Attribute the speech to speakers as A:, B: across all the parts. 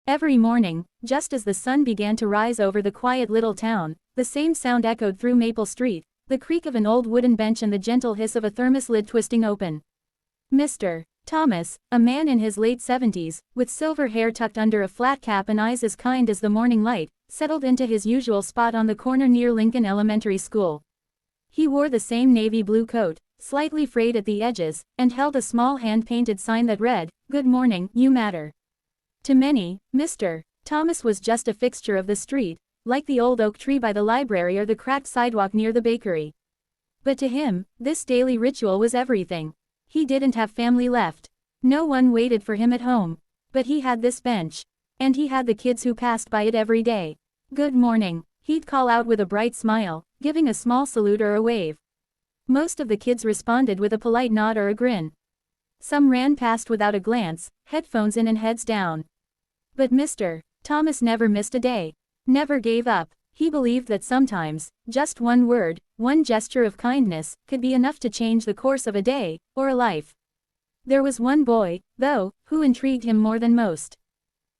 A: Every morning, just as the sun began to rise over the quiet little town, the same sound echoed through Maple Street, the creak of an old wooden bench and the gentle hiss of a thermos lid twisting open. Mr. Thomas, a man in his late 70s, with silver hair tucked under a flat cap and eyes as kind as the morning light, settled into his usual spot on the corner near Lincoln Elementary School. He wore the same navy blue coat, slightly frayed at the edges, and held a small hand-painted sign that read, "Good morning, you matter." To many, Mr. Thomas was just a fixture of the street, like the old oak tree by the library or the cracked sidewalk near the bakery. But to him, this daily ritual was everything. He didn't have family left. No one waited for him at home. But he had this bench. And he had the kids who passed by it every day. "Good morning," he'd call out with a bright smile, giving a small salute or a wave. Most of the kids responded with a polite nod or a grin. Some ran past without a glance, headphones in and heads down. But Mr. Thomas never missed a day. Never gave up. He believed that sometimes, just one word, one gesture of kindness, could be enough to change the course of a day, or a life. There was one boy, though, who intrigued him more than most.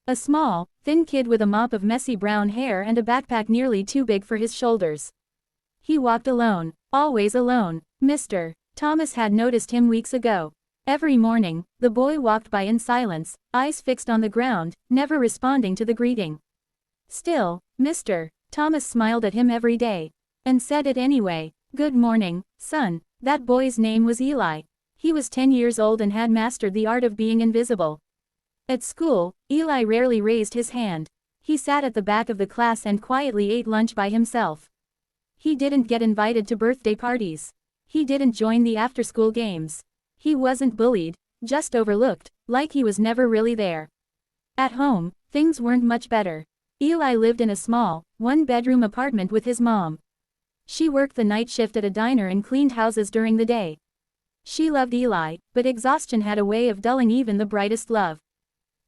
A: A small, thin kid with a mop of messy brown hair and a backpack nearly too big for his shoulders. He walked alone, always alone. Mr. Thomas had noticed him weeks ago. Every morning, the boy walked by in silence, eyes fixed on the ground, never responding to the greeting. Still, Mr. Thomas smiled at him every day. And said it anyway. "Good morning, son." That boy's name was Eli. He was 10 years old and had mastered the art of being invisible. At school, Eli rarely raised his hand. He sat at the back of the class and quietly ate lunch by himself. He didn't get invited to birthday parties. He didn't join the after-school games. He wasn't bullied, just overlooked, like he was never really there. At home, things weren't much better. Eli lived in a small, one-bedroom apartment with his mom. She worked the night shift at a diner and cleaned houses during the day. She loved Eli, but exhaustion had a way of dulling even the brightest love.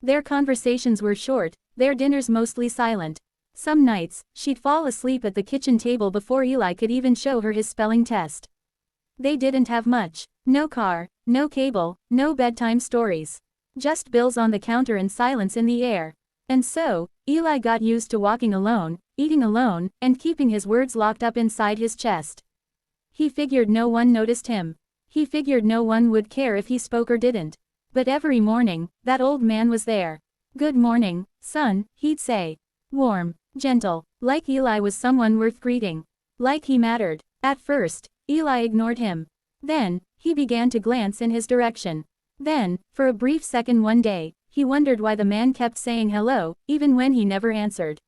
A: Their conversations were short, their dinners mostly silent. Some nights, she'd fall asleep at the kitchen table before Eli could even show her his spelling test. They didn't have much. No car, no cable, no bedtime stories. Just bills on the counter and silence in the air. And so, Eli got used to walking alone, eating alone, and keeping his words locked up inside his chest. He figured no one noticed him. He figured no one would care if he spoke or didn't. But every morning, that old man was there. "Good morning, son," he'd say. Warm, gentle, like Eli was someone worth greeting. Like he mattered. At first, Eli ignored him. Then, he began to glance in his direction. Then, for a brief second one day, he wondered why the man kept saying hello, even when he never answered.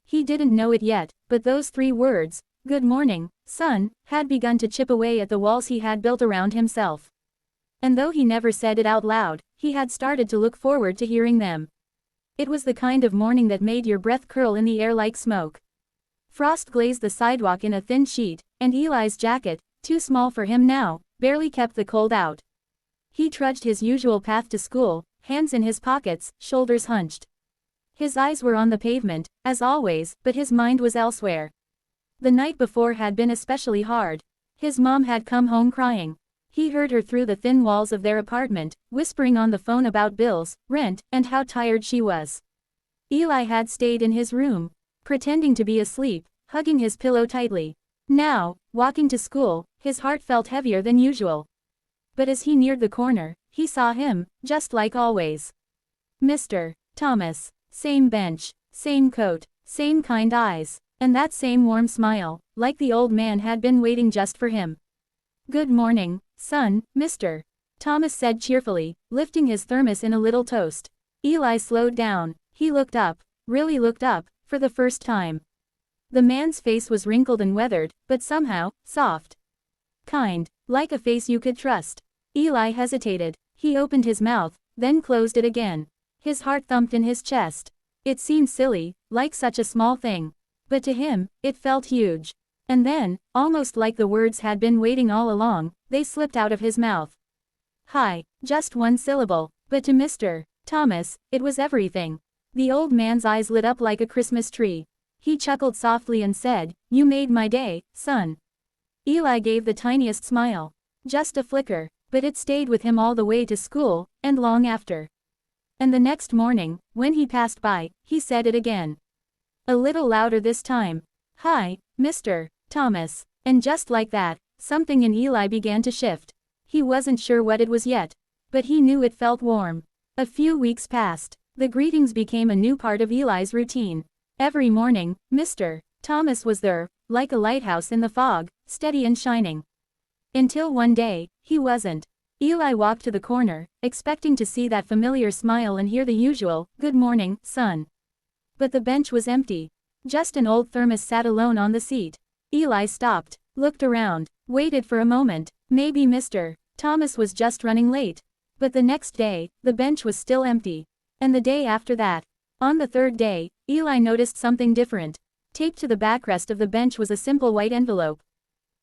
A: He didn't know it yet, but those 3 words, "Good morning, son," had begun to chip away at the walls he had built around himself. And though he never said it out loud, he had started to look forward to hearing them. It was the kind of morning that made your breath curl in the air like smoke. Frost glazed the sidewalk in a thin sheet, and Eli's jacket, too small for him now, barely kept the cold out. He trudged his usual path to school, hands in his pockets, shoulders hunched. His eyes were on the pavement, as always, but his mind was elsewhere. The night before had been especially hard. His mom had come home crying. He heard her through the thin walls of their apartment, whispering on the phone about bills, rent, and how tired she was. Eli had stayed in his room, pretending to be asleep, hugging his pillow tightly. Now, walking to school, his heart felt heavier than usual. But as he neared the corner, he saw him, just like always. Mr. Thomas. Same bench, same coat, same kind eyes, and that same warm smile, like the old man had been waiting just for him. "Good morning, son, Mr. Thomas said cheerfully, lifting his thermos in a little toast. Eli slowed down. He looked up, really looked up, for the first time. The man's face was wrinkled and weathered, but somehow, soft. Kind, like a face you could trust. Eli hesitated. He opened his mouth, then closed it again. His heart thumped in his chest. It seemed silly, like such a small thing. But to him, it felt huge. And then, almost like the words had been waiting all along, they slipped out of his mouth. Hi, just one syllable, but to Mr. Thomas, it was everything. The old man's eyes lit up like a Christmas tree. He chuckled softly and said, "You made my day, son." Eli gave the tiniest smile. Just a flicker, but it stayed with him all the way to school, and long after. And the next morning, when he passed by, he said it again. A little louder this time. "Hi, Mr. Thomas." And just like that, something in Eli began to shift. He wasn't sure what it was yet, but he knew it felt warm. A few weeks passed. The greetings became a new part of Eli's routine. Every morning, Mr. Thomas was there, like a lighthouse in the fog, steady and shining. Until one day, he wasn't. Eli walked to the corner, expecting to see that familiar smile and hear the usual, "Good morning, son." But the bench was empty. Just an old thermos sat alone on the seat. Eli stopped, looked around, waited for a moment. Maybe Mr. Thomas was just running late. But the next day, the bench was still empty. And the day after that. On the third day, Eli noticed something different. Taped to the backrest of the bench was a simple white envelope.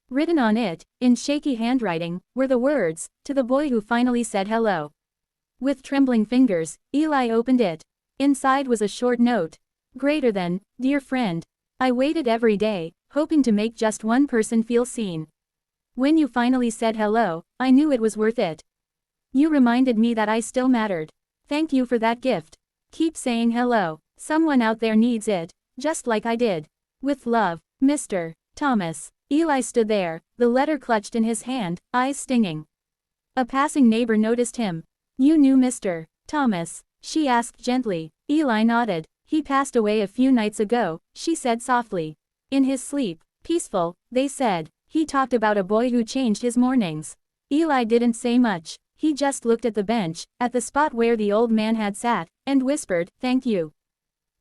A: Written on it, in shaky handwriting, were the words, "To the boy who finally said hello." With trembling fingers, Eli opened it. Inside was a short note. Greater than, "Dear friend. I waited every day, hoping to make just one person feel seen. When you finally said hello, I knew it was worth it. You reminded me that I still mattered. Thank you for that gift. Keep saying hello. Someone out there needs it, just like I did. With love, Mr. Thomas." Eli stood there, the letter clutched in his hand, eyes stinging. A passing neighbor noticed him. "You knew Mr. Thomas?" she asked gently. Eli nodded. "He passed away a few nights ago," she said softly. "In his sleep. Peaceful, they said. He talked about a boy who changed his mornings." Eli didn't say much. He just looked at the bench, at the spot where the old man had sat, and whispered, "Thank you."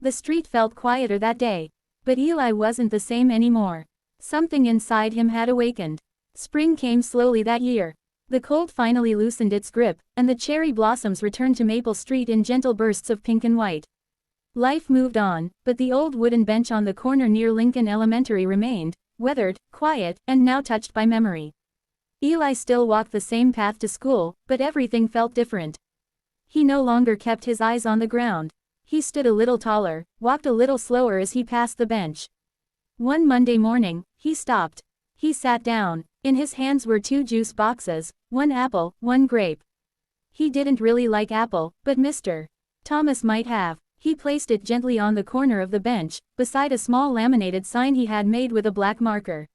A: The street felt quieter that day. But Eli wasn't the same anymore. Something inside him had awakened. Spring came slowly that year. The cold finally loosened its grip, and the cherry blossoms returned to Maple Street in gentle bursts of pink and white. Life moved on, but the old wooden bench on the corner near Lincoln Elementary remained, weathered, quiet, and now touched by memory. Eli still walked the same path to school, but everything felt different. He no longer kept his eyes on the ground. He stood a little taller, walked a little slower as he passed the bench. One Monday morning, he stopped. He sat down. In his hands were 2 juice boxes, 1 apple, 1 grape. He didn't really like apple, but Mr. Thomas might have. He placed it gently on the corner of the bench, beside a small laminated sign he had made with a black marker.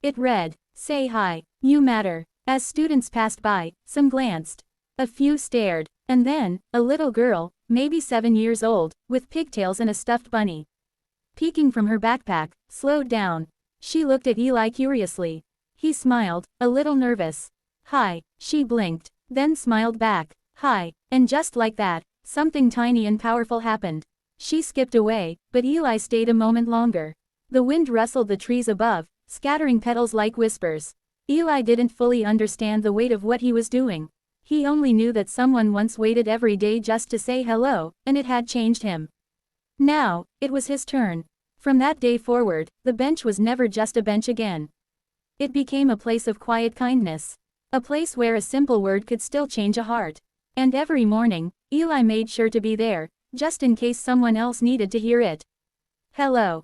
A: It read, "Say hi, you matter." As students passed by, some glanced. A few stared. And then, a little girl, maybe 7 years old, with pigtails and a stuffed bunny, peeking from her backpack, slowed down. She looked at Eli curiously. He smiled, a little nervous. "Hi," she blinked, then smiled back. "Hi," and just like that, something tiny and powerful happened. She skipped away, but Eli stayed a moment longer. The wind rustled the trees above, scattering petals like whispers. Eli didn't fully understand the weight of what he was doing. He only knew that someone once waited every day just to say hello, and it had changed him. Now, it was his turn. From that day forward, the bench was never just a bench again. It became a place of quiet kindness. A place where a simple word could still change a heart. And every morning, Eli made sure to be there, just in case someone else needed to hear it. Hello.